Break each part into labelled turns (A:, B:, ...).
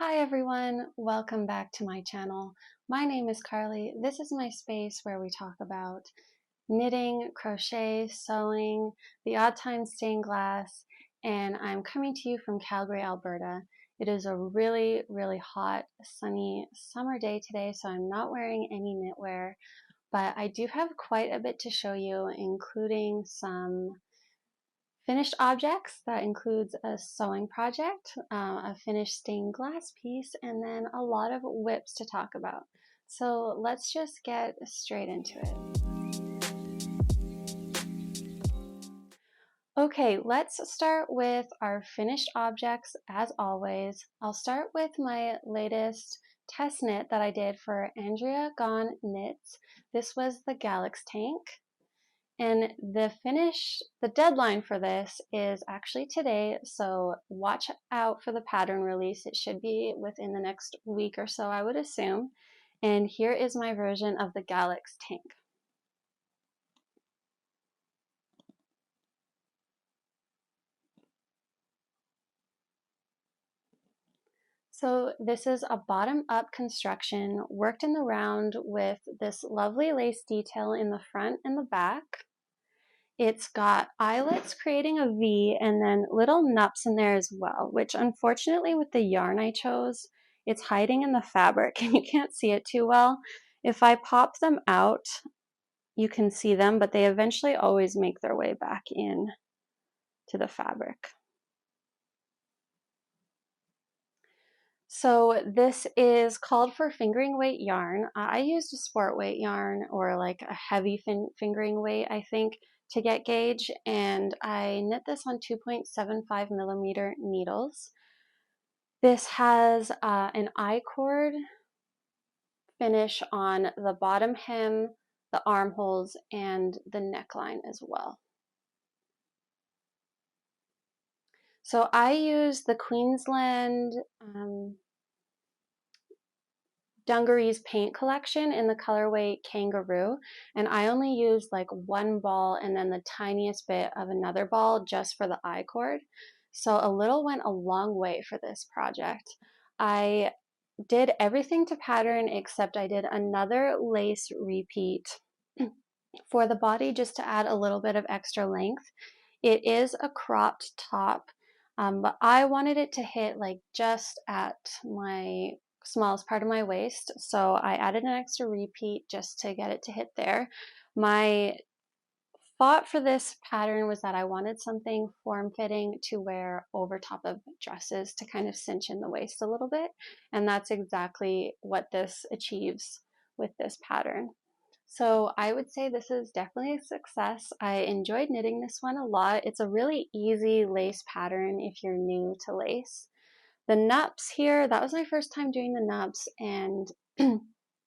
A: Hi everyone, welcome back to my channel. My name is Carly. This is my space where we talk about knitting, crochet, sewing, the odd time stained glass, and I'm coming to you from Calgary, Alberta. It is a really hot, sunny summer day today, so I'm not wearing any knitwear, but I do have quite a bit to show you, including some finished objects. That includes a sewing project, a finished stained glass piece, and then a lot of WIPS to talk about. So let's just get straight into it. Okay, let's start with our finished objects as always. I'll start with my latest test knit that I did for Andrea Gaughan Knits. This was the Galax Tank. And the deadline for this is actually today, so watch out for the pattern release. It should be within the next week or so, I would assume. And here is my version of the Galax Tank. So this is a bottom-up construction, worked in the round with this lovely lace detail in the front and the back. It's got eyelets creating a V and then little nups in there as well, which unfortunately with the yarn I chose, it's hiding in the fabric and you can't see it too well. If I pop them out, you can see them, but they eventually always make their way back in to the fabric. So this is called for fingering weight yarn. I used a sport weight yarn or like a heavy fingering weight, I think, to get gauge, and I knit this on 2.75 millimeter needles. This has an I-cord finish on the bottom hem, the armholes, and the neckline as well. So I use the Queensland Dungarees paint collection in the colorway Kangaroo, and I only used like one ball and then the tiniest bit of another ball just for the I-cord. So a little went a long way for this project. I did everything to pattern except I did another lace repeat for the body just to add a little bit of extra length. It is a cropped top, but I wanted it to hit like just at my smallest part of my waist, so I added an extra repeat just to get it to hit there. My thought for this pattern was that I wanted something form-fitting to wear over top of dresses to kind of cinch in the waist a little bit, and that's exactly what this achieves with this pattern. So I would say this is definitely a success. I enjoyed knitting this one a lot. It's a really easy lace pattern if you're new to lace. The nups here, that was my first time doing the nups, and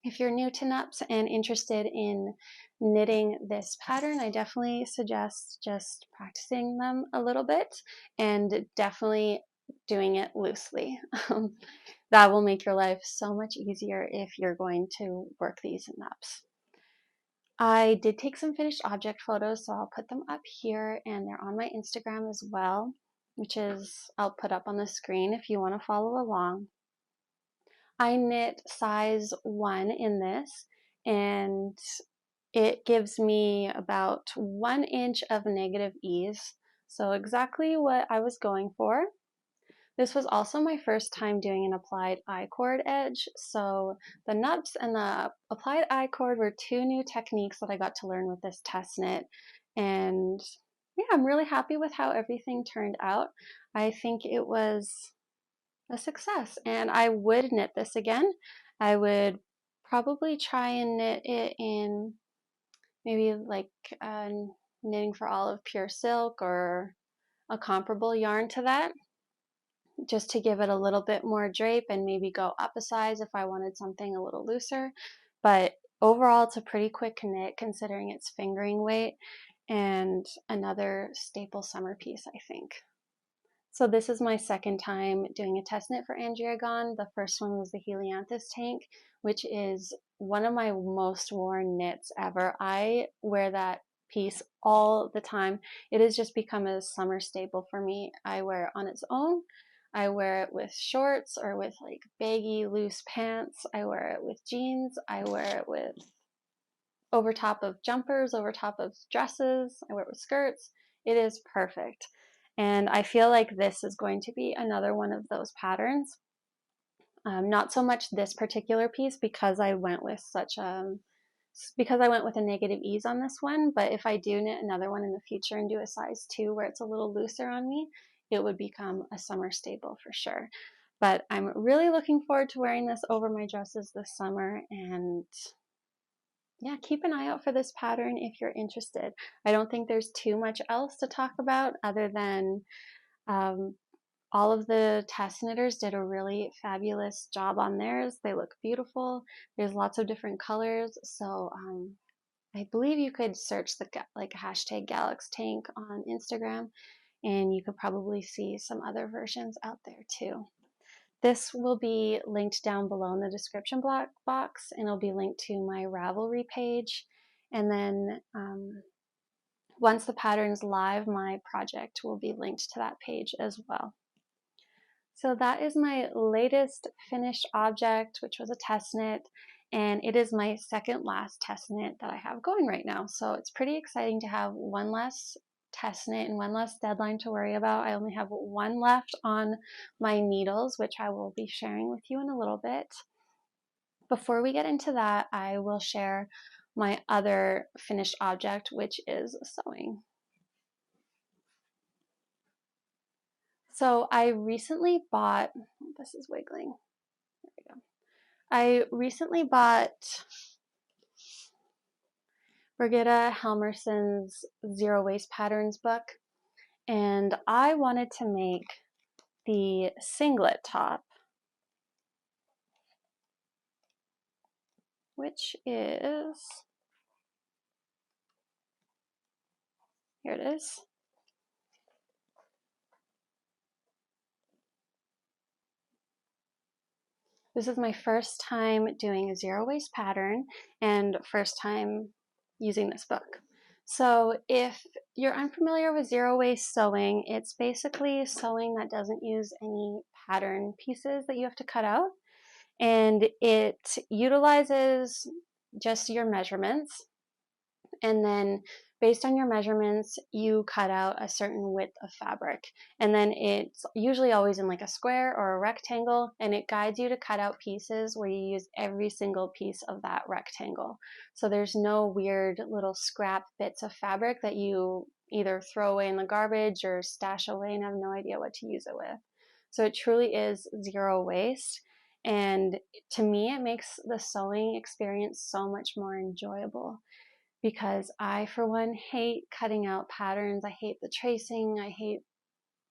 A: if you're new to nups and interested in knitting this pattern, I definitely suggest just practicing them a little bit and definitely doing it loosely. That will make your life so much easier if you're going to work these nups. I did take some finished object photos, so I'll put them up here, and they're on my Instagram as well, which is, I'll put up on the screen if you want to follow along. I knit size 1 in this, and it gives me about 1 inch of negative ease, so exactly what I was going for. This was also my first time doing an applied I-cord edge, so the nups and the applied I-cord were 2 new techniques that I got to learn with this test knit, and yeah, I'm really happy with how everything turned out. I think it was a success, and I would knit this again. I would probably try and knit it in maybe like knitting for all of pure silk or a comparable yarn to that, just to give it a little bit more drape and maybe go up a size if I wanted something a little looser. But overall, it's a pretty quick knit considering its fingering weight, and another staple summer piece, I think. So this is my second time doing a test knit for Andrea Gaughan. The first one was the Helianthus Tank, which is one of my most worn knits ever. I wear that piece all the time. It has just become a summer staple for me. I wear it on its own. I wear it with shorts or with like baggy loose pants. I wear it with jeans. I wear it with over top of jumpers, over top of dresses. I wear it with skirts. It is perfect. And I feel like this is going to be another one of those patterns. Not so much this particular piece because I went with because I went with a negative ease on this one, but if I do knit another one in the future and do a size 2 where it's a little looser on me, it would become a summer staple for sure. But I'm really looking forward to wearing this over my dresses this summer, and yeah, keep an eye out for this pattern if you're interested. I don't think there's too much else to talk about other than all of the test knitters did a really fabulous job on theirs. They look beautiful. There's lots of different colors. So I believe you could search the hashtag Galax Tank on Instagram, and you could probably see some other versions out there too. This will be linked down below in the description box, and it'll be linked to my Ravelry page. And then once the pattern's live, my project will be linked to that page as well. So that is my latest finished object, which was a test knit, and it is my second last test knit that I have going right now. So it's pretty exciting to have one less test knit and one less deadline to worry about. I only have one left on my needles, which I will be sharing with you in a little bit. Before we get into that, I will share my other finished object, which is sewing. So I recently bought, this is wiggling, there we go. I recently bought Brigitta Helmersson's Zero Waste Patterns book, and I wanted to make the singlet top, which is, here it is. This is my first time doing a zero waste pattern and first time using this book. So if you're unfamiliar with zero waste sewing, it's basically sewing that doesn't use any pattern pieces that you have to cut out, and it utilizes just your measurements, and then based on your measurements you cut out a certain width of fabric, and then it's usually always in like a square or a rectangle, and it guides you to cut out pieces where you use every single piece of that rectangle. So there's no weird little scrap bits of fabric that you either throw away in the garbage or stash away and have no idea what to use it with. So it truly is zero waste, and to me it makes the sewing experience so much more enjoyable, because I, for one, hate cutting out patterns. I hate the tracing. I hate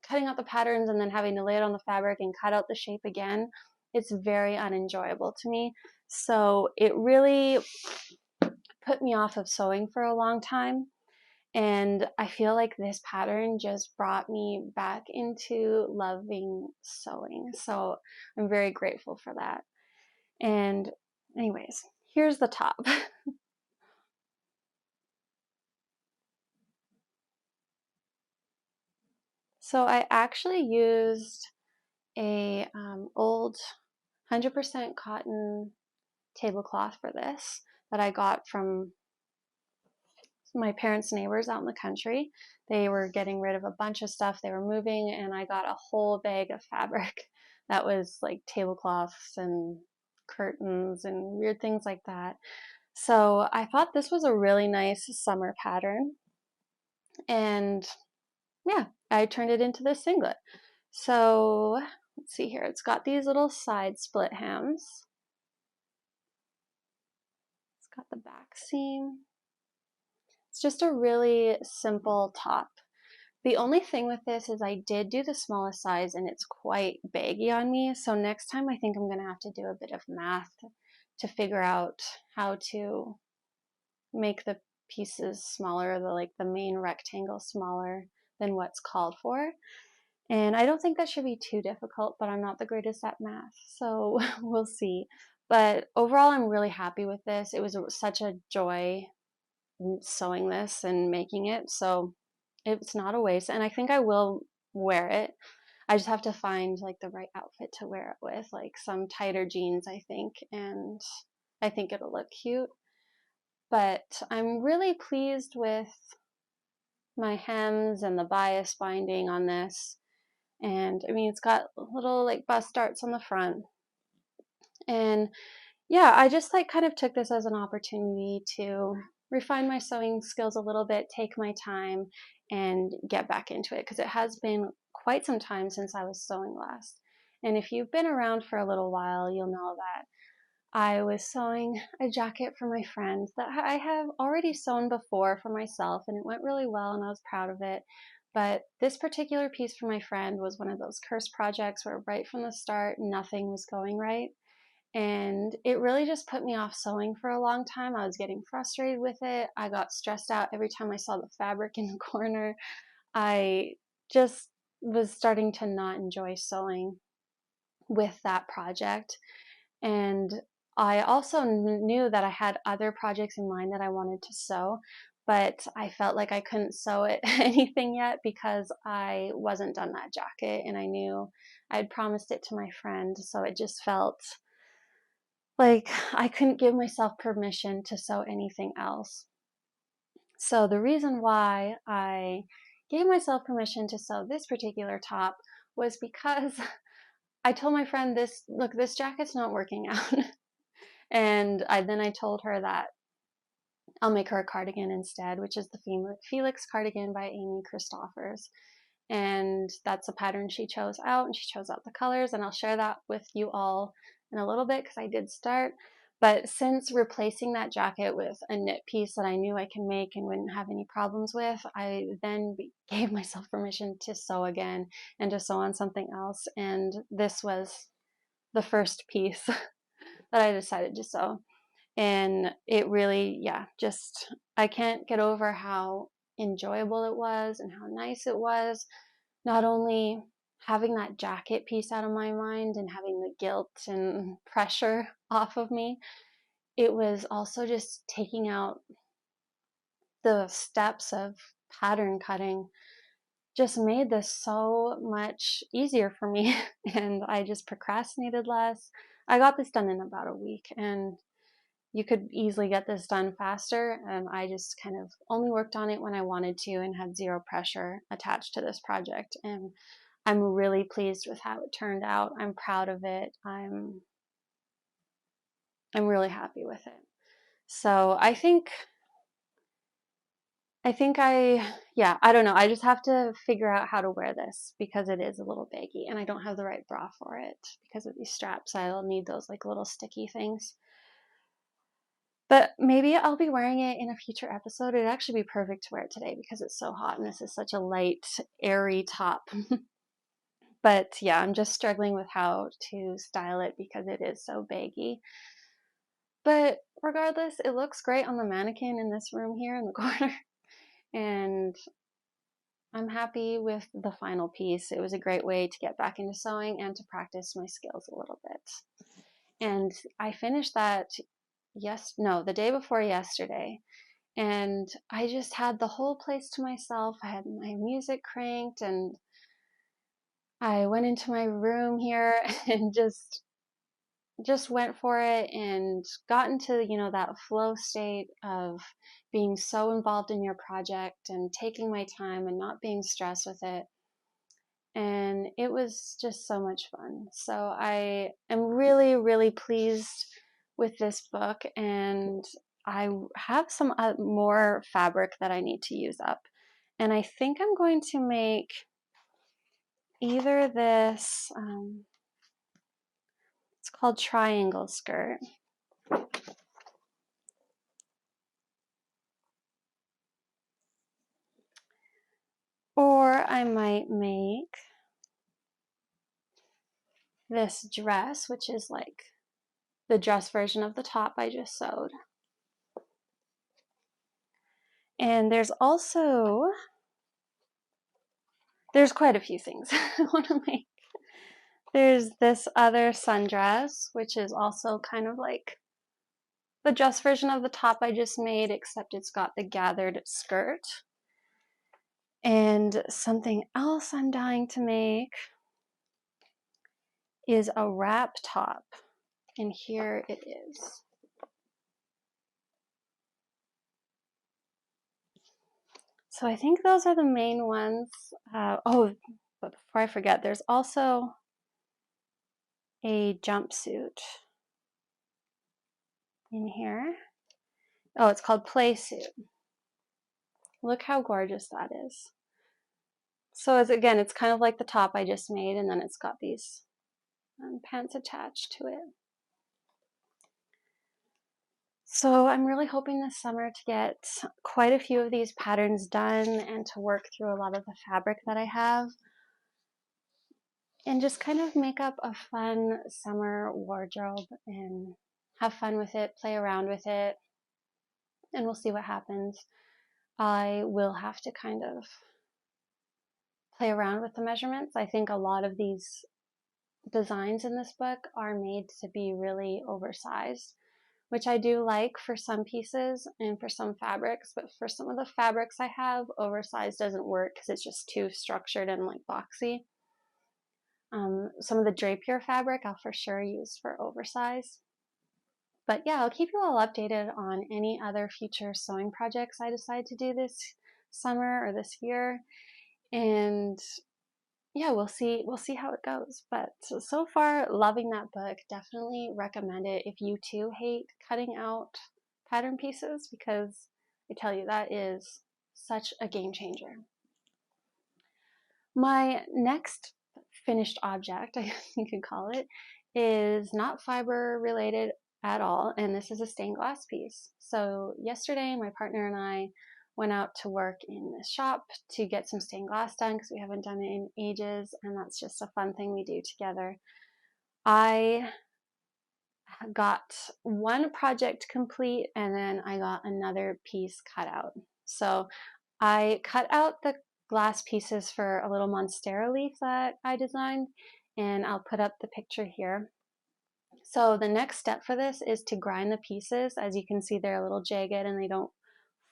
A: cutting out the patterns and then having to lay it on the fabric and cut out the shape again. It's very unenjoyable to me. So it really put me off of sewing for a long time. And I feel like this pattern just brought me back into loving sewing. So I'm very grateful for that. And anyways, here's the top. So I actually used a old 100% cotton tablecloth for this that I got from my parents' neighbors out in the country. They were getting rid of a bunch of stuff. They were moving, and I got a whole bag of fabric that was like tablecloths and curtains and weird things like that. So I thought this was a really nice summer pattern, and yeah, I turned it into this singlet. So let's see here. It's got these little side split hems. It's got the back seam. It's just a really simple top. The only thing with this is I did do the smallest size and it's quite baggy on me. So next time I think I'm going to have to do a bit of math to figure out how to make the pieces smaller, the main rectangle smaller than what's called for. And I don't think that should be too difficult, but I'm not the greatest at math, so we'll see. But overall, I'm really happy with this. It was such a joy sewing this and making it, so it's not a waste. And I think I will wear it. I just have to find like the right outfit to wear it with, like some tighter jeans, I think, and I think it'll look cute. But I'm really pleased with my hems and the bias binding on this. And I mean, it's got little like bust darts on the front. And yeah, I just like kind of took this as an opportunity to refine my sewing skills a little bit, take my time, and get back into it because it has been quite some time since I was sewing last. And if you've been around for a little while, you'll know that I was sewing a jacket for my friend that I have already sewn before for myself, and it went really well, and I was proud of it. But this particular piece for my friend was one of those cursed projects where right from the start, nothing was going right. And it really just put me off sewing for a long time. I was getting frustrated with it. I got stressed out every time I saw the fabric in the corner. I just was starting to not enjoy sewing with that project. And I also knew that I had other projects in mind that I wanted to sew, but I felt like I couldn't sew it anything yet because I wasn't done that jacket, and I knew I'd promised it to my friend, so it just felt like I couldn't give myself permission to sew anything else. So the reason why I gave myself permission to sew this particular top was because I told my friend, look, this jacket's not working out. And then I told her that I'll make her a cardigan instead, which is the Felix cardigan by Christoffers. And that's a pattern she chose out, and she chose out the colors, and I'll share that with you all in a little bit because I did start. But since replacing that jacket with a knit piece that I knew I can make and wouldn't have any problems with, I then gave myself permission to sew again and to sew on something else. And this was the first piece that I decided to sew. And it really, yeah, just, I can't get over how enjoyable it was and how nice it was. Not only having that jacket piece out of my mind and having the guilt and pressure off of me, it was also just taking out the steps of pattern cutting. Just made this so much easier for me, and I just procrastinated less. I got this done in about a week, and you could easily get this done faster, and I just kind of only worked on it when I wanted to and had zero pressure attached to this project. And I'm really pleased with how it turned out. I'm proud of it. I'm really happy with it. So I don't know. I just have to figure out how to wear this because it is a little baggy and I don't have the right bra for it because of these straps. I'll need those like little sticky things. But maybe I'll be wearing it in a future episode. It'd actually be perfect to wear it today because it's so hot and this is such a light, airy top. But yeah, I'm just struggling with how to style it because it is so baggy. But regardless, it looks great on the mannequin in this room here in the corner. And I'm happy with the final piece. It was a great way to get back into sewing and to practice my skills a little bit. And I finished that the day before yesterday. And I just had the whole place to myself. I had my music cranked and I went into my room here and just went for it and got into, that flow state of being so involved in your project and taking my time and not being stressed with it. And it was just so much fun. So I am really, really pleased with this book, and I have some more fabric that I need to use up. And I think I'm going to make either this, it's called triangle skirt. Or I might make this dress, which is like the dress version of the top I just sewed. And there's quite a few things I want to make. There's this other sundress, which is also kind of like the dress version of the top I just made, except it's got the gathered skirt. And something else I'm dying to make is a wrap top, and here it is. So I think those are the main ones. Oh, but before I forget, there's also a jumpsuit in here. Oh, it's called Play Suit. Look how gorgeous that is. So again, it's kind of like the top I just made, and then it's got these pants attached to it. So I'm really hoping this summer to get quite a few of these patterns done and to work through a lot of the fabric that I have and just kind of make up a fun summer wardrobe and have fun with it, play around with it, and we'll see what happens. I will have to kind of play around with the measurements. I think a lot of these designs in this book are made to be really oversized, which I do like for some pieces and for some fabrics, but for some of the fabrics I have, oversized doesn't work because it's just too structured and like boxy. Some of the drapier fabric I'll for sure use for oversized. But yeah, I'll keep you all updated on any other future sewing projects I decide to do this summer or this year. And yeah, we'll see how it goes. But so far, loving that book. Definitely recommend it if you too hate cutting out pattern pieces, because I tell you, that is such a game changer. My next finished object, I guess you could call it, is not fiber related at all, and this is a stained glass piece. So yesterday, my partner and I went out to work in this shop to get some stained glass done because we haven't done it in ages, and that's just a fun thing we do together. I got one project complete, and then I got another piece cut out. So I cut out the glass pieces for a little monstera leaf that I designed, and I'll put up the picture here. So the next step for this is to grind the pieces. As you can see, they're a little jagged and they don't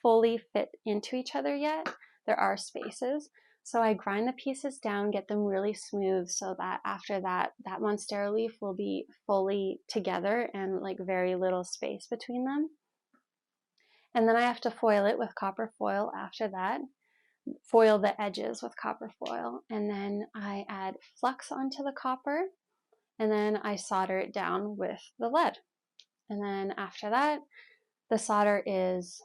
A: fully fit into each other yet. There are spaces. So I grind the pieces down, get them really smooth so that after that, that monstera leaf will be fully together and like very little space between them. And then I have to foil it with copper foil after that. Foil the edges with copper foil. And then I add flux onto the copper, and then I solder it down with the lead. And then after that, the solder is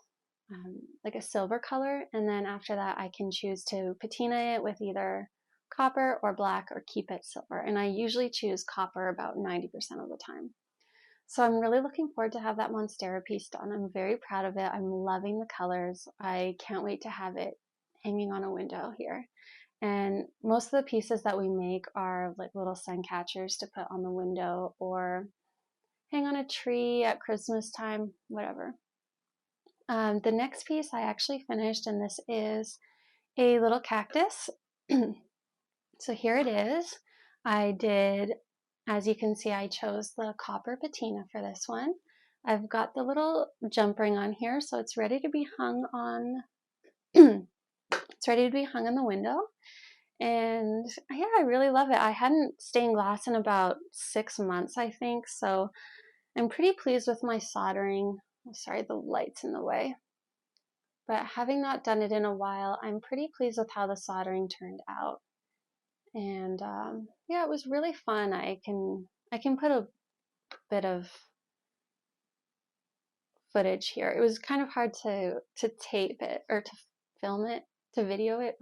A: like a silver color, and then after that I can choose to patina it with either copper or black or keep it silver, and I usually choose copper about 90% of the time. So I'm really looking forward to have that monstera piece done. I'm very proud of it. I'm loving the colors. I can't wait to have it hanging on a window here. And most of the pieces that we make are like little sun catchers to put on the window or hang on a tree at Christmas time, whatever. The next piece I actually finished, and this is a little cactus. So here it is. I did, as you can see, I chose the copper patina for this one. I've got the little jump ring on here, so it's ready to be hung on. It's ready to be hung in the window. And yeah, I really love it. I hadn't stained glass in about 6 months, I think, so I'm pretty pleased with my soldering. Sorry, the light's in the way. But having not done it in a while, I'm pretty pleased with how the soldering turned out. And yeah, it was really fun. I can put a bit of footage here. It was kind of hard to tape it or to film it, to video it,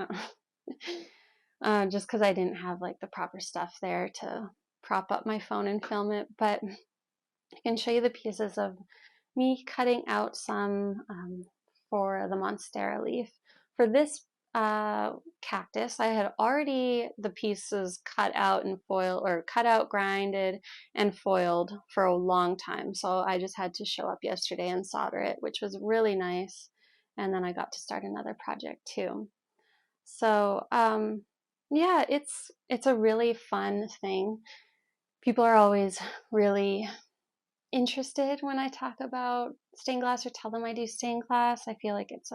A: just because I didn't have like the proper stuff there to prop up my phone and film it. But I can show you the pieces of me cutting out some for the monstera leaf. For this cactus, I had already the pieces cut out and foiled, or cut out, grinded, and foiled for a long time. So I just had to show up yesterday and solder it, which was really nice. And then I got to start another project too. So yeah, it's a really fun thing. People are always really interested when I talk about stained glass or tell them I do stained glass. I feel like it's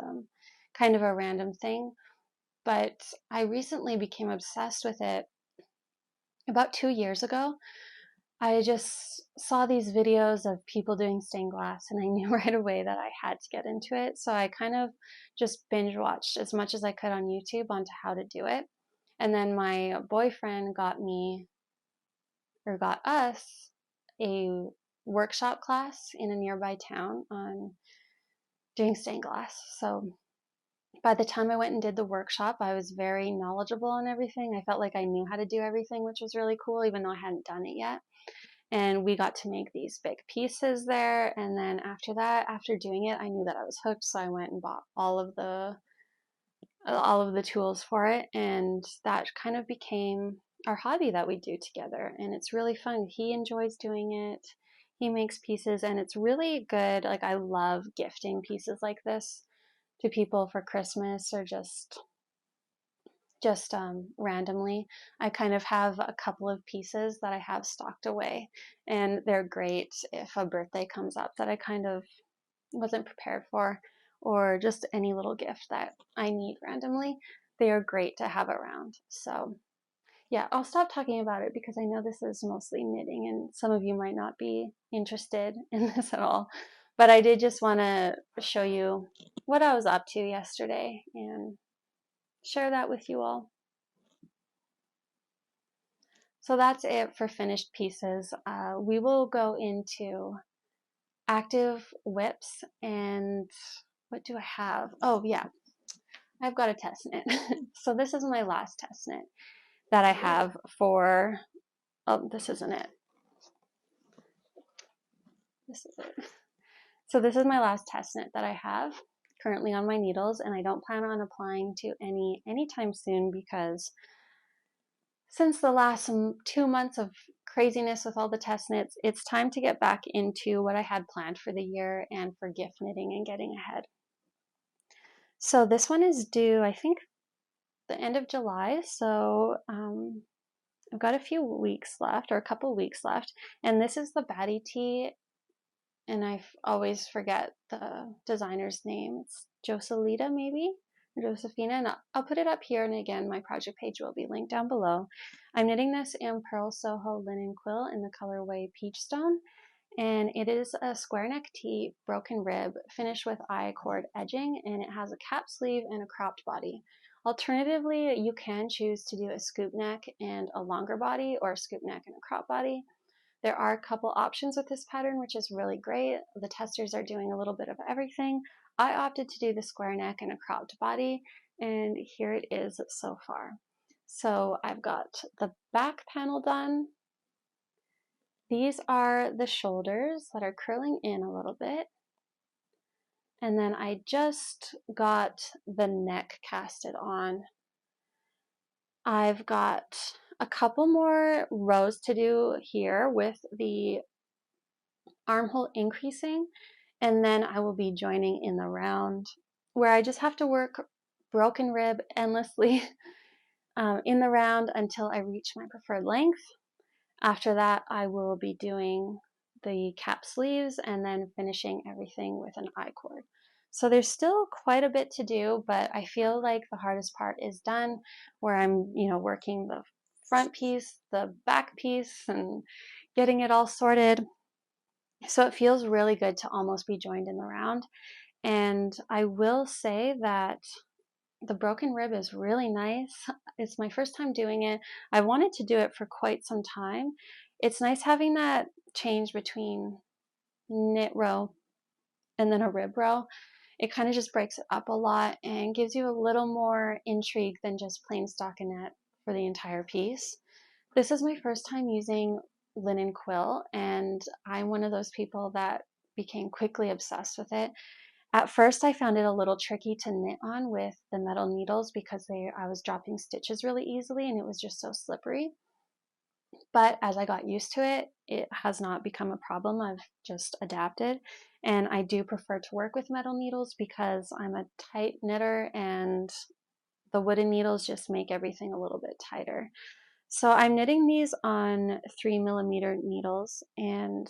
A: kind of a random thing, but I recently became obsessed with it about 2 years ago, I just saw these videos of people doing stained glass, and I knew right away that I had to get into it. So I kind of just binge watched as much as I could on YouTube onto how to do it. And then my boyfriend got us a workshop class in a nearby town on doing stained glass. So by the time I went and did the workshop, I was very knowledgeable on everything. I felt like I knew how to do everything, which was really cool, even though I hadn't done it yet. And we got to make these big pieces there. And then after that, after doing it, I knew that I was hooked. So I went and bought all of the tools for it. And that kind of became our hobby that we do together. And it's really fun. He enjoys doing it. He makes pieces, and it's really good. Like, I love gifting pieces like this to people for Christmas, or just randomly. I kind of have a couple of pieces that I have stocked away, and they're great if a birthday comes up that I kind of wasn't prepared for, or just any little gift that I need randomly. They are great to have around. So yeah, I'll stop talking about it because I know this is mostly knitting and some of you might not be interested in this at all. But I did just want to show you what I was up to yesterday and share that with you all. So that's it for finished pieces. We will go into active WIPS, and what do I have? Oh yeah, I've got a test knit. So this is my last test knit that I have for, oh, this isn't it. This is it. So this is my last test knit that I have currently on my needles, and I don't plan on applying to any anytime soon, because since the last 2 months of craziness with all the test knits, it's time to get back into what I had planned for the year and for gift knitting and getting ahead. So this one is due, I think, the end of July. So I've got a few weeks left, or a couple weeks left. And this is the Batty Tee, and I always forget the designer's name. It's Joselotta, maybe? Josephina, and I'll put it up here, and again, my project page will be linked down below. I'm knitting this in Purl Soho linen quill in the colorway Peachstone, and it is a square neck tee, broken rib, finished with I-cord edging, and it has a cap sleeve and a cropped body. Alternatively, you can choose to do a scoop neck and a longer body, or a scoop neck and a crop body. There are a couple options with this pattern, which is really great. The testers are doing a little bit of everything. I opted to do the square neck and a cropped body, and here it is so far. So I've got the back panel done. These are the shoulders that are curling in a little bit. And then I just got the neck casted on. I've got a couple more rows to do here with the armhole increasing, and then I will be joining in the round, where I just have to work broken rib endlessly in the round until I reach my preferred length. After that, I will be doing the cap sleeves and then finishing everything with an I-cord. So there's still quite a bit to do, but I feel like the hardest part is done, where I'm, working the front piece, the back piece, and getting it all sorted. So it feels really good to almost be joined in the round. And I will say that the broken rib is really nice. It's my first time doing it. I wanted to do it for quite some time. It's nice having that change between knit row and then a rib row. It kind of just breaks it up a lot and gives you a little more intrigue than just plain stockinette for the entire piece. This is my first time using linen quill, and I'm one of those people that became quickly obsessed with it. At first, I found it a little tricky to knit on with the metal needles because I was dropping stitches really easily, and it was just so slippery. But as I got used to it, it has not become a problem. I've just adapted, and I do prefer to work with metal needles because I'm a tight knitter, and the wooden needles just make everything a little bit tighter. So I'm knitting these on 3mm needles, and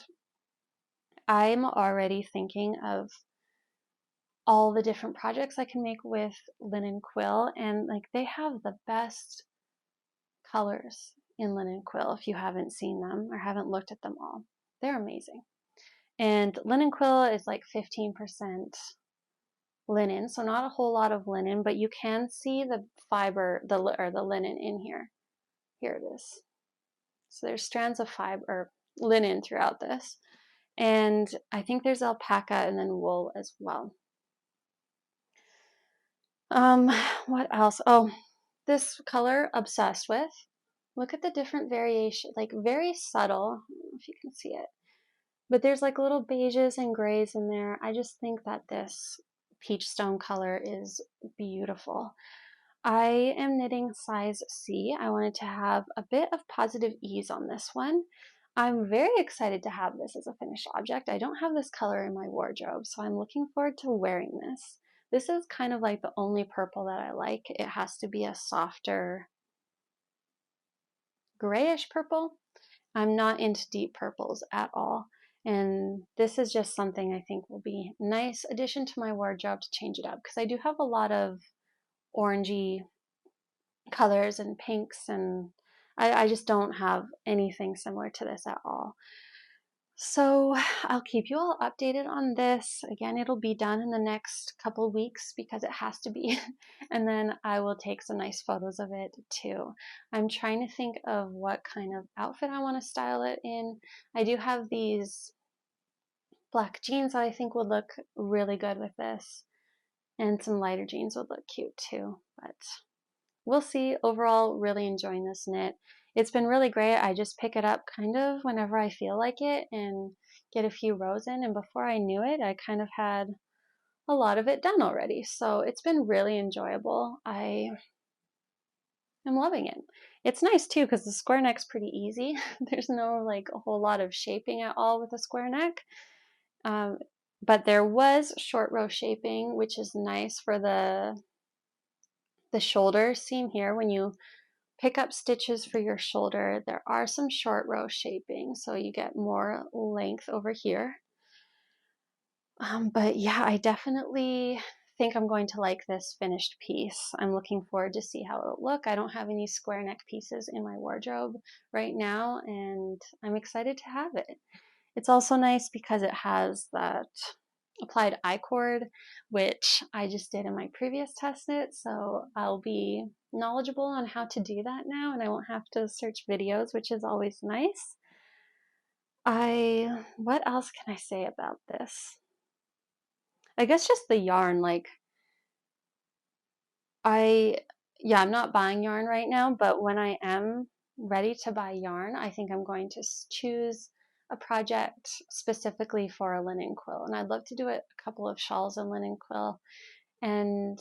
A: I'm already thinking of all the different projects I can make with linen quill, and like, they have the best colors. in linen quill if you haven't seen them or haven't looked at them all. They're amazing. And linen quill is like 15% linen, so not a whole lot of linen, but you can see the fiber, the linen in here. Here it is. So there's strands of fiber or linen throughout this. And I think there's alpaca and then wool as well. What else? Oh, this color, obsessed with. Look at the different variation, like very subtle. I don't know if you can see it, but there's like little beiges and grays in there. I just think that this peach stone color is beautiful. I am knitting size C. I wanted to have a bit of positive ease on this one. I'm very excited to have this as a finished object. I don't have this color in my wardrobe, so I'm looking forward to wearing this. This is kind of like the only purple that I like. It has to be a softer grayish purple. I'm not into deep purples at all. And this is just something I think will be a nice addition to my wardrobe to change it up, because I do have a lot of orangey colors and pinks, and I just don't have anything similar to this at all. So I'll keep you all updated on this. Again, it'll be done in the next couple of weeks because it has to be. And then I will take some nice photos of it too. I'm trying to think of what kind of outfit I want to style it in. I do have these black jeans that I think would look really good with this. And some lighter jeans would look cute too. But we'll see. Overall, really enjoying this knit. It's been really great. I just pick it up kind of whenever I feel like it and get a few rows in. And before I knew it, I kind of had a lot of it done already. So it's been really enjoyable. I am loving it. It's nice too because the square neck's pretty easy. There's no like a whole lot of shaping at all with a square neck. But there was short row shaping, which is nice for the shoulder seam here. When you pick up stitches for your shoulder, there are some short row shaping, so you get more length over here. But yeah, I definitely think I'm going to like this finished piece. I'm looking forward to see how it'll look. I don't have any square neck pieces in my wardrobe right now, and I'm excited to have it. It's also nice because it has that applied I-cord, which I just did in my previous test knit, so I'll be knowledgeable on how to do that now, and I won't have to search videos, which is always nice. What else can I say about this? I guess just the yarn, like, I'm not buying yarn right now, but when I am ready to buy yarn, I think I'm going to choose a project specifically for a linen quill. And I'd love to do a couple of shawls in linen quill and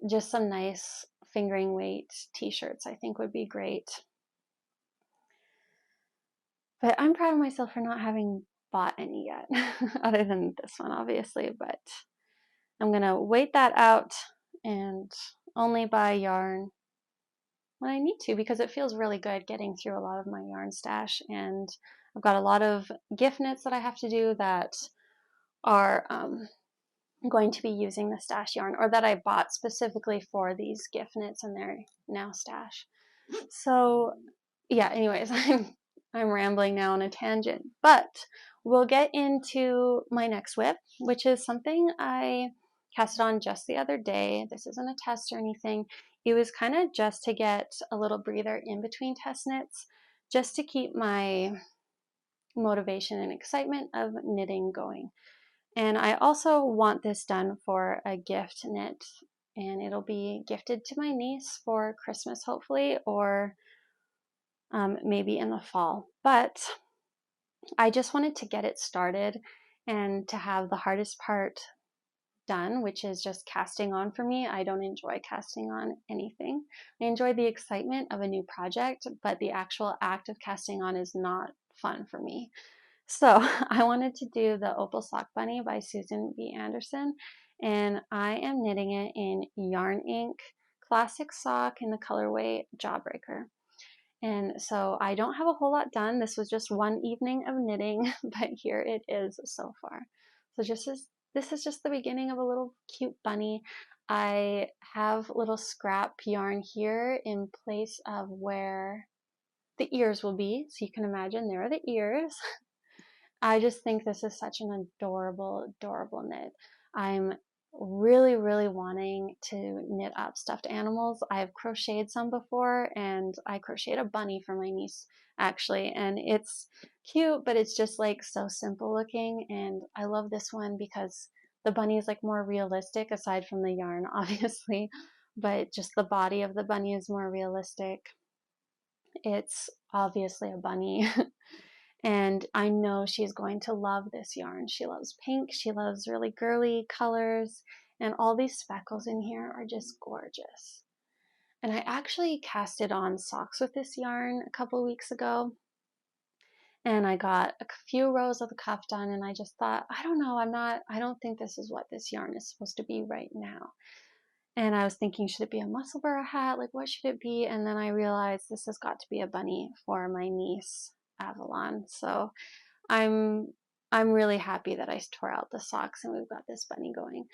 A: just some nice fingering weight t-shirts I think would be great. But I'm proud of myself for not having bought any yet, other than this one obviously, but I'm gonna wait that out and only buy yarn when I need to, because it feels really good getting through a lot of my yarn stash, and I've got a lot of gift knits that I have to do that are going to be using the stash yarn, or that I bought specifically for these gift knits, and they're now stash. So yeah, anyways, I'm rambling now on a tangent, but we'll get into my next WIP, which is something I casted on just the other day. This isn't a test or anything. It was kind of just to get a little breather in between test knits, just to keep my motivation and excitement of knitting going. And I also want this done for a gift knit, and it'll be gifted to my niece for Christmas, hopefully, or maybe in the fall. But I just wanted to get it started and to have the hardest part done, which is just casting on for me. I don't enjoy casting on anything. I enjoy the excitement of a new project, but the actual act of casting on is not fun for me. So I wanted to do the Opal Sock Bunny by Susan B. Anderson, and I am knitting it in Yarn Ink Classic Sock in the colorway Jawbreaker. And so I don't have a whole lot done. This was just one evening of knitting, but here it is so far. So this is just the beginning of a little cute bunny. I have little scrap yarn here in place of where the ears will be. So you can imagine there are the ears. I just think this is such an adorable, adorable knit. I'm really, really wanting to knit up stuffed animals. I've crocheted some before, and I crocheted a bunny for my niece actually, and it's cute, but it's just like so simple looking, and I love this one because the bunny is like more realistic aside from the yarn obviously, but just the body of the bunny is more realistic. It's obviously a bunny. And I know she's going to love this yarn. She loves pink, she loves really girly colors, and all these speckles in here are just gorgeous. And I actually casted on socks with this yarn a couple weeks ago, and I got a few rows of the cuff done, and I just thought, I don't know, I don't think this is what this yarn is supposed to be right now. And I was thinking, should it be a Musselburgh hat? Like, what should it be? And then I realized this has got to be a bunny for my niece, Avalon. So I'm really happy that I tore out the socks and we've got this bunny going.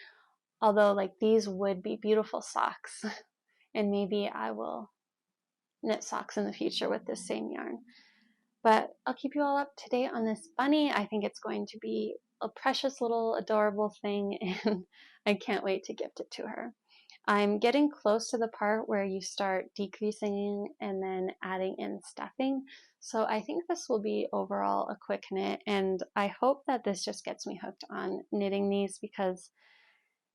A: Although, like, these would be beautiful socks, and maybe I will knit socks in the future with this same yarn. But I'll keep you all up to date on this bunny. I think it's going to be a precious little adorable thing, and I can't wait to gift it to her. I'm getting close to the part where you start decreasing and then adding in stuffing. So I think this will be overall a quick knit, and I hope that this just gets me hooked on knitting these because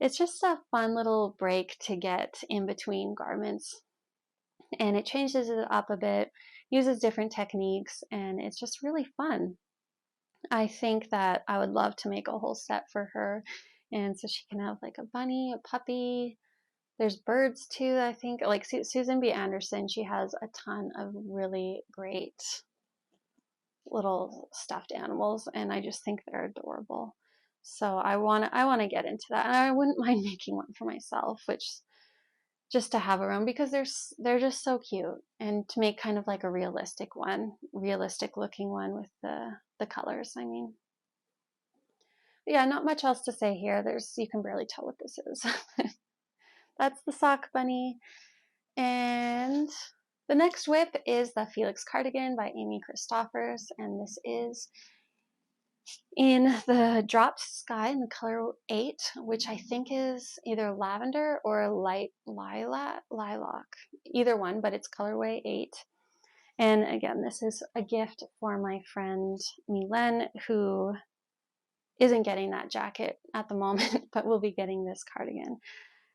A: it's just a fun little break to get in between garments, and it changes it up a bit, uses different techniques, and it's just really fun. I think that I would love to make a whole set for her, and so she can have like a bunny, a puppy. There's birds too, I think. Like Susan B. Anderson, she has a ton of really great little stuffed animals, and I just think they're adorable. So I want to get into that, and I wouldn't mind making one for myself, which just to have around because they're just so cute, and to make kind of like a realistic looking one with the colors. I mean, yeah, not much else to say here. You can barely tell what this is. That's the sock bunny. And the next WIP is the Felix cardigan by Amy Christoffers, and this is in the dropped sky in the color 8, which I think is either lavender or light lilac, either one, but it's colorway 8. And again, this is a gift for my friend Milen, who isn't getting that jacket at the moment, but will be getting this cardigan.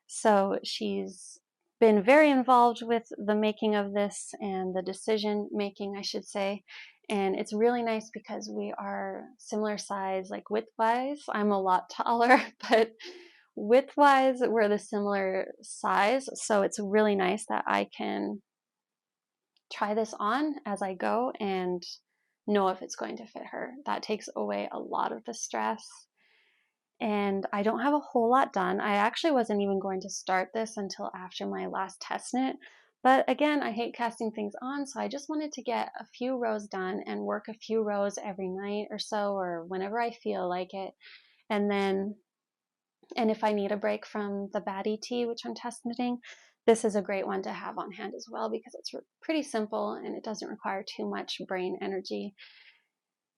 A: So she's been very involved with the making of this and the decision making, I should say. And it's really nice because we are similar size, like width-wise. I'm a lot taller, but width-wise, we're the similar size. So it's really nice that I can try this on as I go and know if it's going to fit her. That takes away a lot of the stress. And I don't have a whole lot done. I actually wasn't even going to start this until after my last test knit. But again, I hate casting things on, so I just wanted to get a few rows done and work a few rows every night or so, or whenever I feel like it. And if I need a break from the Batty Tee, which I'm test knitting, this is a great one to have on hand as well because it's pretty simple and it doesn't require too much brain energy.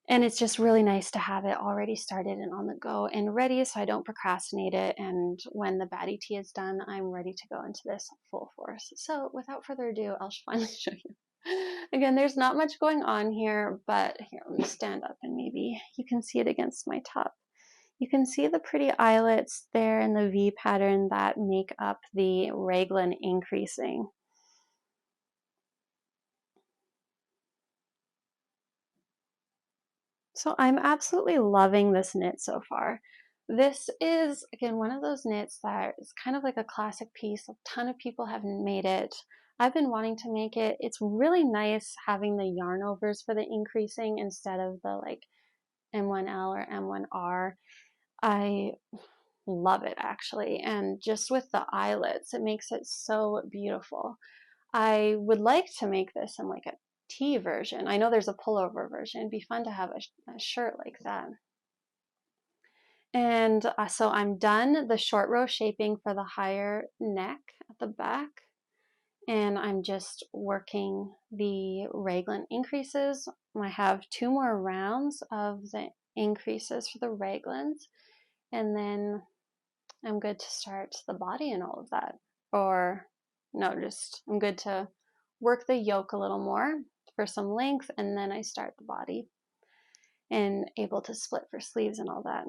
A: And it's just really nice to have it already started and on the go and ready so I don't procrastinate it. And when the Batty Tee is done, I'm ready to go into this full force. So without further ado, I'll finally show you. Again, there's not much going on here, but here, let me stand up and maybe you can see it against my top. You can see the pretty eyelets there in the V pattern that make up the raglan increasing. So I'm absolutely loving this knit so far. This is, again, one of those knits that is kind of like a classic piece. A ton of people have made it. I've been wanting to make it. It's really nice having the yarn overs for the increasing instead of the like M1L or M1R. I love it actually. And just with the eyelets, it makes it so beautiful. I would like to make this in like a tee version. I know there's a pullover version. It'd be fun to have a shirt like that. And so I'm done the short row shaping for the higher neck at the back. and I'm just working the raglan increases. I have 2 more rounds of the increases for the raglans, and then I'm good to start the body and all of that. Or no, just I'm good to work the yoke a little more for some length, and then I start the body and able to split for sleeves and all that.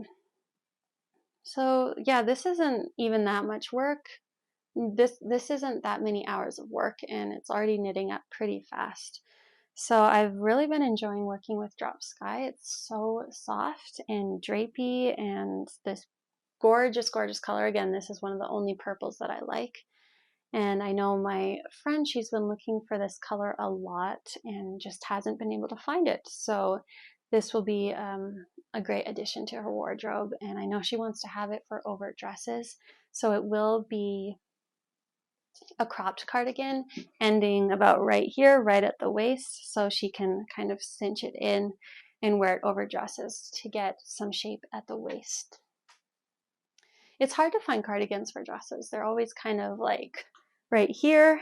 A: So yeah, this isn't even that much work. This isn't that many hours of work, and it's already knitting up pretty fast. So I've really been enjoying working with Drop Sky. It's so soft and drapey, and this gorgeous, gorgeous color. Again, this is one of the only purples that I like. And I know my friend, she's been looking for this color a lot and just hasn't been able to find it. So this will be a great addition to her wardrobe. And I know she wants to have it for overt dresses. So it will be a cropped cardigan ending about right here, right at the waist. So she can kind of cinch it in and wear it over dresses to get some shape at the waist. It's hard to find cardigans for dresses. They're always kind of like right here,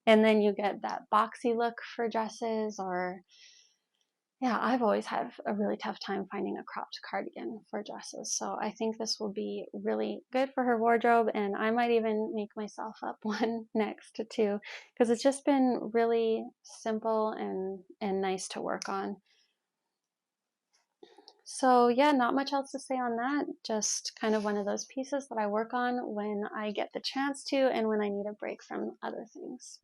A: and then you get that boxy look for dresses. Or yeah, I've always had a really tough time finding a cropped cardigan for dresses. So I think this will be really good for her wardrobe, and I might even make myself up one next too, because it's just been really simple and nice to work on. So yeah, not much else to say on that. Just kind of one of those pieces that I work on when I get the chance to and when I need a break from other things.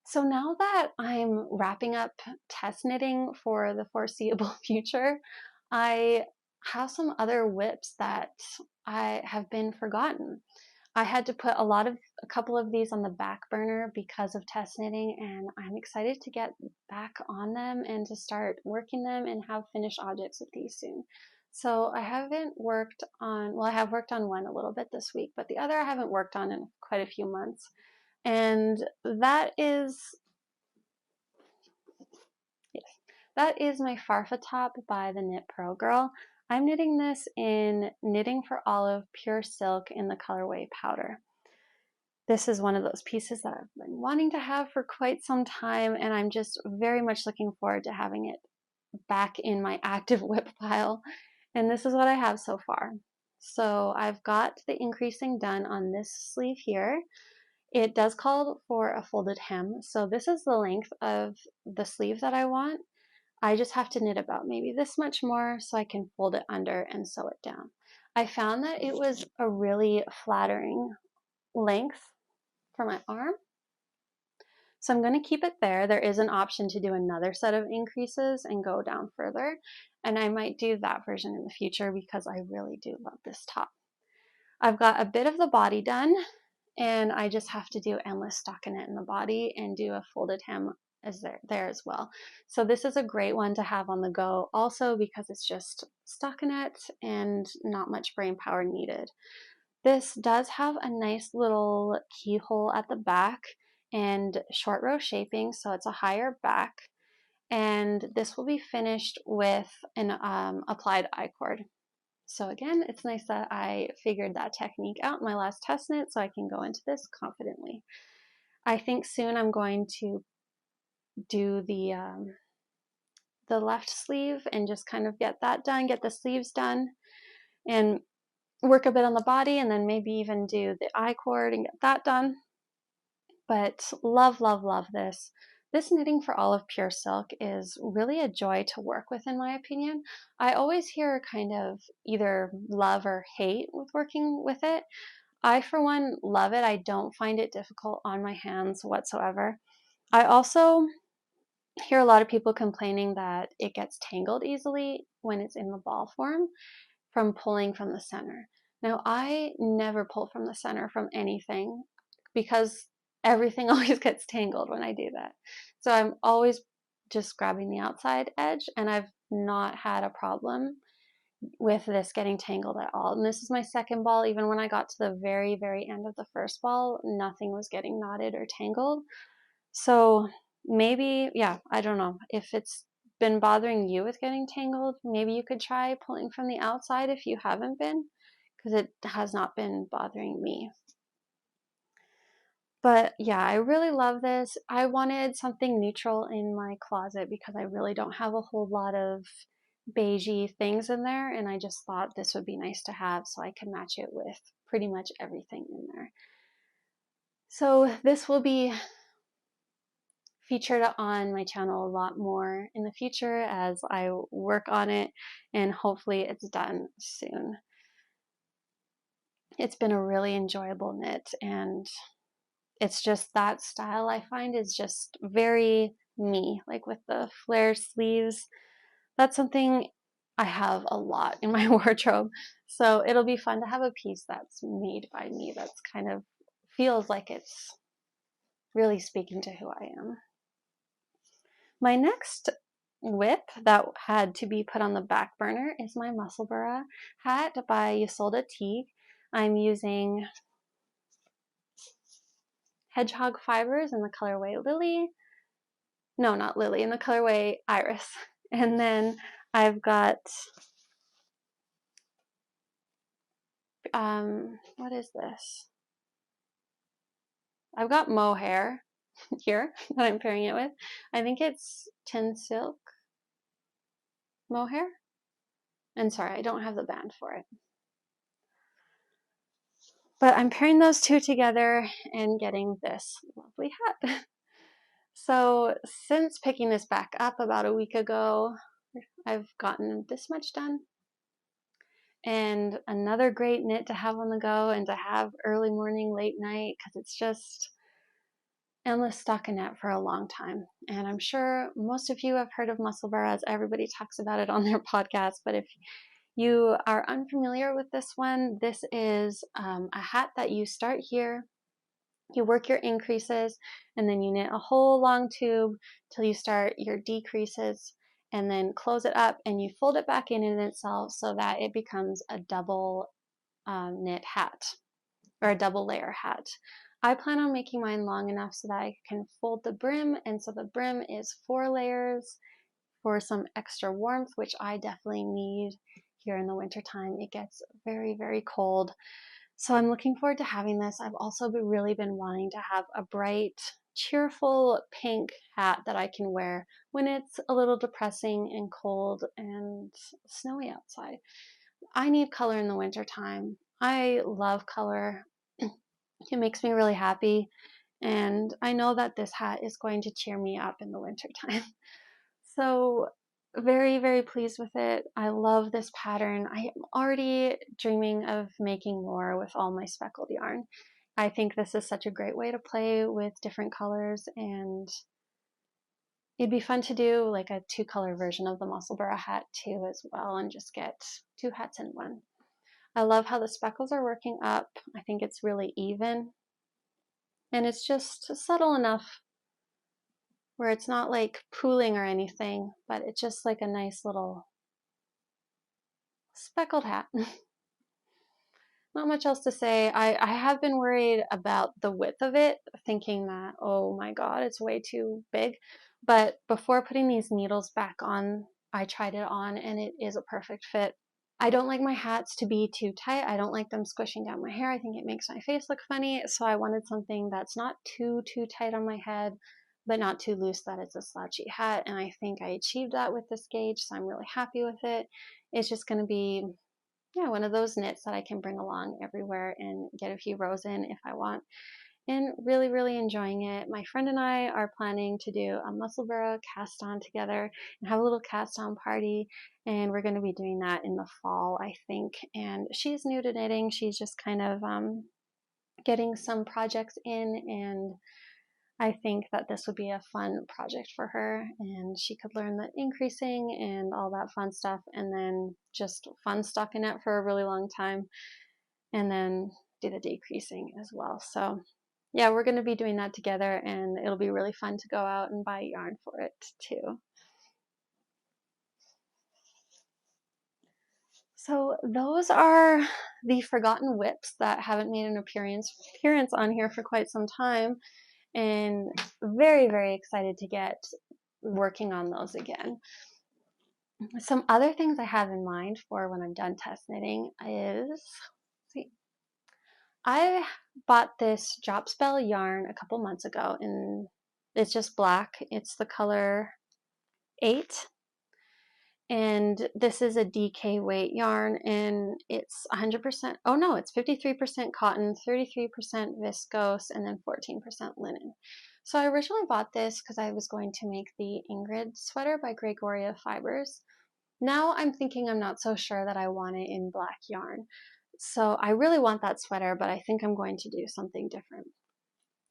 A: So now that I'm wrapping up test knitting for the foreseeable future, I have some other WIPs that I have been forgotten. I had to put a couple of these on the back burner because of test knitting, and I'm excited to get back on them and to start working them and have finished objects with these soon. So I haven't worked on, well, I have worked on one a little bit this week, but the other I haven't worked on in quite a few months. And that is, yes, that is my Farfa top by the Knit Purl Girl. I'm knitting this in Knitting for Olive Pure Silk in the colorway Powder. This is one of those pieces that I've been wanting to have for quite some time, and I'm just very much looking forward to having it back in my active WIP pile. And this is what I have so far. So I've got the increasing done on this sleeve here. It does call for a folded hem, so this is the length of the sleeve that I want. I just have to knit about maybe this much more so I can fold it under and sew it down. I found that it was a really flattering length for my arm. So I'm going to keep it there. There is an option to do another set of increases and go down further. And I might do that version in the future because I really do love this top. I've got a bit of the body done, and I just have to do endless stockinette in the body and do a folded hem there as well. So this is a great one to have on the go also because it's just stockinette and not much brain power needed. This does have a nice little keyhole at the back and short row shaping, so it's a higher back. And this will be finished with an applied I-cord. So again, it's nice that I figured that technique out in my last test knit so I can go into this confidently. I think soon I'm going to do the left sleeve and just kind of get that done, get the sleeves done, and work a bit on the body, and then maybe even do the I-cord and get that done. But love, love, love this. This Knitting for Olive Pure Silk is really a joy to work with, in my opinion. I always hear kind of either love or hate with working with it. I, for one, love it. I don't find it difficult on my hands whatsoever. I also hear a lot of people complaining that it gets tangled easily when it's in the ball form from pulling from the center. Now, I never pull from the center from anything because everything always gets tangled when I do that. So I'm always just grabbing the outside edge, and I've not had a problem with this getting tangled at all. And this is my second ball. Even when I got to the very, very end of the first ball, nothing was getting knotted or tangled. So maybe, yeah, I don't know. If it's been bothering you with getting tangled, maybe you could try pulling from the outside if you haven't been, because it has not been bothering me. But yeah, I really love this. I wanted something neutral in my closet because I really don't have a whole lot of beigey things in there, and I just thought this would be nice to have so I can match it with pretty much everything in there. So this will be featured on my channel a lot more in the future as I work on it, and hopefully it's done soon. It's been a really enjoyable knit, and it's just that style I find is just very me, like with the flare sleeves. That's something I have a lot in my wardrobe. So it'll be fun to have a piece that's made by me that's kind of feels like it's really speaking to who I am. My next WIP that had to be put on the back burner is my Musselburgh hat by Ysolda Teague. I'm using hedgehog fibers in the colorway Lily. No, not Lily, in the colorway Iris. And then I've got, what is this? I've got mohair here that I'm pairing it with. I think it's tin silk mohair. And sorry, I don't have the band for it. But I'm pairing those two together and getting this lovely hat. So since picking this back up about a week ago, I've gotten this much done. And another great knit to have on the go and to have early morning, late night, because it's just endless stockinette for a long time. And I'm sure most of you have heard of Musselburgh as everybody talks about it on their podcast. But if you are unfamiliar with this one, this is a hat that you start here, you work your increases, and then you knit a whole long tube till you start your decreases, and then close it up and you fold it back in itself so that it becomes a double knit hat or a double layer hat. I plan on making mine long enough so that I can fold the brim, and so the brim is 4 layers for some extra warmth, which I definitely need here in the wintertime. It gets very, very cold. So I'm looking forward to having this. I've also really been wanting to have a bright, cheerful pink hat that I can wear when it's a little depressing and cold and snowy outside. I need color in the wintertime. I love color. It makes me really happy. And I know that this hat is going to cheer me up in the wintertime. So very, very pleased with it. I love this pattern. I am already dreaming of making more with all my speckled yarn. I think this is such a great way to play with different colors, and it'd be fun to do like a 2-color version of the Musselburgh hat too as well, and just get 2 hats in one. I love how the speckles are working up. I think it's really even, and it's just subtle enough where it's not like pooling or anything, but it's just like a nice little speckled hat. Not much else to say. I have been worried about the width of it, thinking that, oh my god, it's way too big. But before putting these needles back on, I tried it on and it is a perfect fit. I don't like my hats to be too tight. I don't like them squishing down my hair. I think it makes my face look funny. So I wanted something that's not too tight on my head, but not too loose that it's a slouchy hat. And I think I achieved that with this gauge, so I'm really happy with it. It's just going to be, yeah, one of those knits that I can bring along everywhere and get a few rows in if I want. And really, really enjoying it. My friend and I are planning to do a Musselburgh cast on together and have a little cast on party. And we're going to be doing that in the fall, I think. And she's new to knitting. She's just kind of getting some projects in, and I think that this would be a fun project for her, and she could learn the increasing and all that fun stuff, and then just fun stockinette for a really long time, and then do the decreasing as well. So yeah, we're going to be doing that together, and it'll be really fun to go out and buy yarn for it too. So those are the forgotten WIPs that haven't made an appearance on here for quite some time, and very, very excited to get working on those again. Some other things I have in mind for when I'm done test knitting is, let's see, I bought this drop spell yarn a couple months ago, and it's just black. It's the color 8, and this is a DK weight yarn, and it's 100%, oh no, it's 53% cotton, 33% viscose, and then 14% linen. So I originally bought this because I was going to make the Ingrid sweater by Gregoria Fibers. Now I'm thinking I'm not so sure that I want it in black yarn. So I really want that sweater, but I think I'm going to do something different.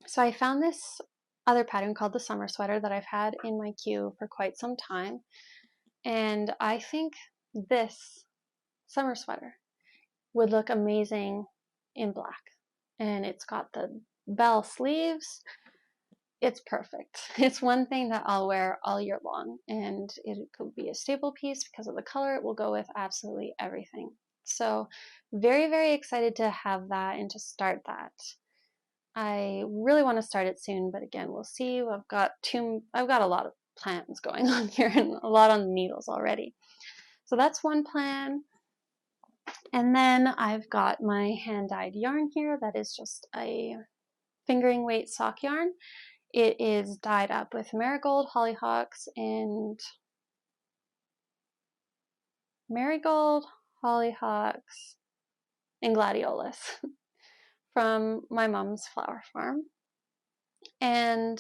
A: So I found this other pattern called the summer sweater that I've had in my queue for quite some time. And I think this summer sweater would look amazing in black. And it's got the bell sleeves. It's perfect. It's one thing that I'll wear all year long, and it could be a staple piece because of the color. It will go with absolutely everything. So very, very excited to have that and to start that. I really want to start it soon, but again, we'll see. I've got a lot of plans going on here and a lot on the needles already. So that's one plan. And then I've got my hand-dyed yarn here that is just a fingering weight sock yarn. It is dyed up with marigold, hollyhocks, and gladiolus from my mom's flower farm. And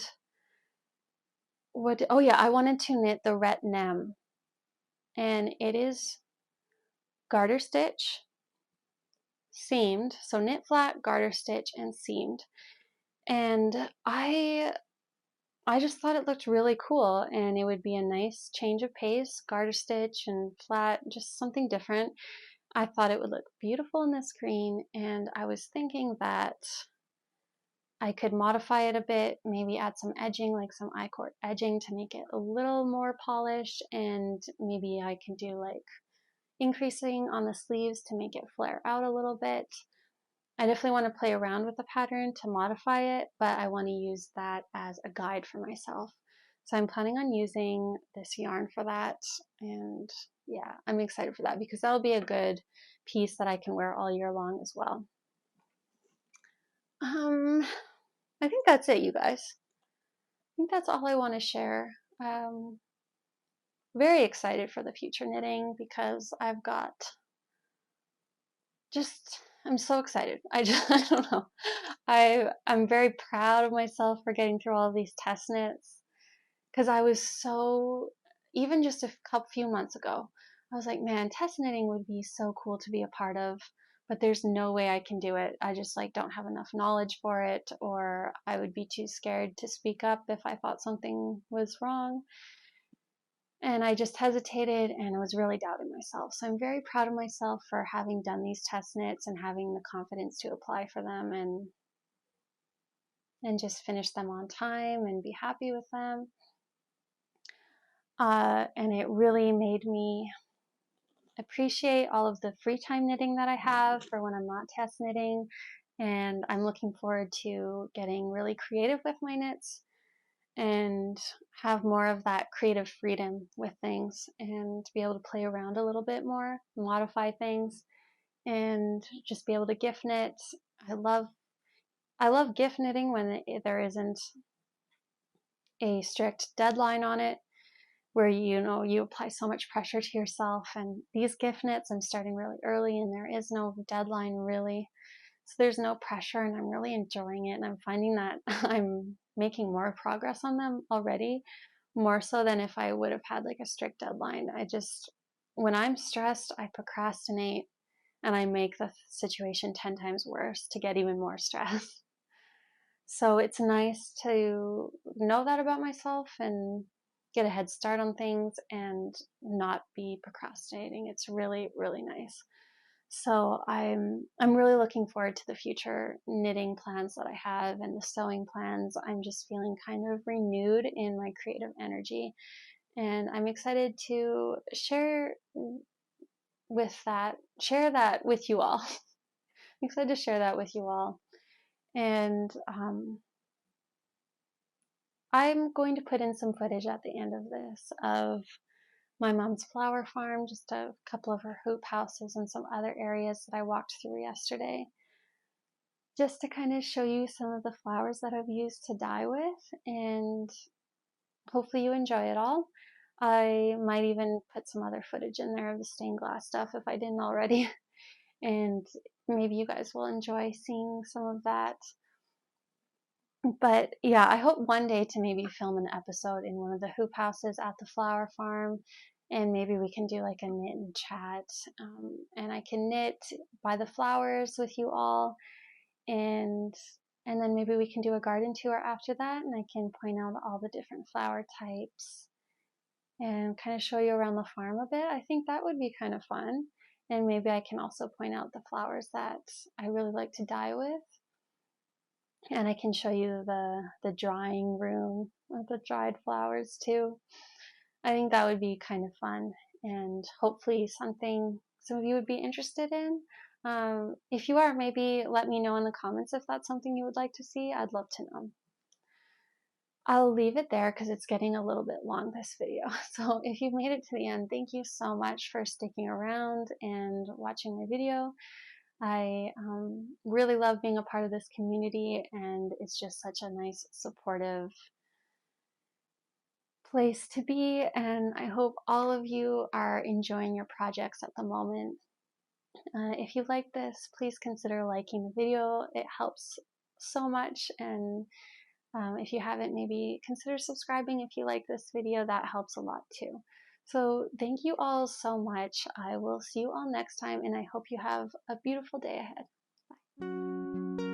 A: oh yeah, I wanted to knit the Ret Nem, and it is garter stitch, seamed, so knit flat, garter stitch, and seamed. And I just thought it looked really cool, and it would be a nice change of pace, garter stitch and flat, just something different. I thought it would look beautiful in this green, and I was thinking that I could modify it a bit, maybe add some edging, like some I-cord edging to make it a little more polished, and maybe I can do like increasing on the sleeves to make it flare out a little bit. I definitely want to play around with the pattern to modify it, but I want to use that as a guide for myself. So I'm planning on using this yarn for that, and yeah, I'm excited for that because that'll be a good piece that I can wear all year long as well. I think that's it, you guys. I think that's all I want to share. Very excited for the future knitting because I've got I'm so excited. I don't know. I'm very proud of myself for getting through all of these test knits because I was so, even just a few months ago, I was like, man, test knitting would be so cool to be a part of, but there's no way I can do it. I just like don't have enough knowledge for it, or I would be too scared to speak up if I thought something was wrong. And I just hesitated and I was really doubting myself. So I'm very proud of myself for having done these test knits and having the confidence to apply for them and just finish them on time and be happy with them. And it really made me appreciate all of the free time knitting that I have for when I'm not test knitting. And I'm looking forward to getting really creative with my knits and have more of that creative freedom with things and be able to play around a little bit more, modify things, and just be able to gift knit. I love gift knitting when there isn't a strict deadline on it, where you apply so much pressure to yourself. And these gift knits I'm starting really early, and there is no deadline really. So there's no pressure, and I'm really enjoying it, and I'm finding that I'm making more progress on them already, more so than if I would have had like a strict deadline. When I'm stressed, I procrastinate, and I make the situation 10 times worse to get even more stressed. So it's nice to know that about myself and get a head start on things and not be procrastinating. It's really, really nice. So I'm really looking forward to the future knitting plans that I have and the sewing plans. I'm just feeling kind of renewed in my creative energy, and I'm excited to share that with you all. I'm excited to share that with you all. And I'm going to put in some footage at the end of this of my mom's flower farm, just a couple of her hoop houses and some other areas that I walked through yesterday. just to kind of show you some of the flowers that I've used to dye with, and hopefully you enjoy it all. I might even put some other footage in there of the stained glass stuff if I didn't already, and maybe you guys will enjoy seeing some of that. But yeah, I hope one day to maybe film an episode in one of the hoop houses at the flower farm, and maybe we can do like a knit and chat, and I can knit by the flowers with you all, and then maybe we can do a garden tour after that, and I can point out all the different flower types and kind of show you around the farm a bit. I think that would be kind of fun. And maybe I can also point out the flowers that I really like to dye with. And I can show you the drying room with the dried flowers too. I think that would be kind of fun, and hopefully something some of you would be interested in. If you are, maybe let me know in the comments if that's something you would like to see. I'd love to know. I'll leave it there because it's getting a little bit long, this video. So if you've made it to the end, thank you so much for sticking around and watching my video. I really love being a part of this community, and it's just such a nice, supportive place to be, and I hope all of you are enjoying your projects at the moment. If you like this, please consider liking the video. It helps so much, and if you haven't, maybe consider subscribing if you like this video. That helps a lot too. So thank you all so much. I will see you all next time, and I hope you have a beautiful day ahead. Bye.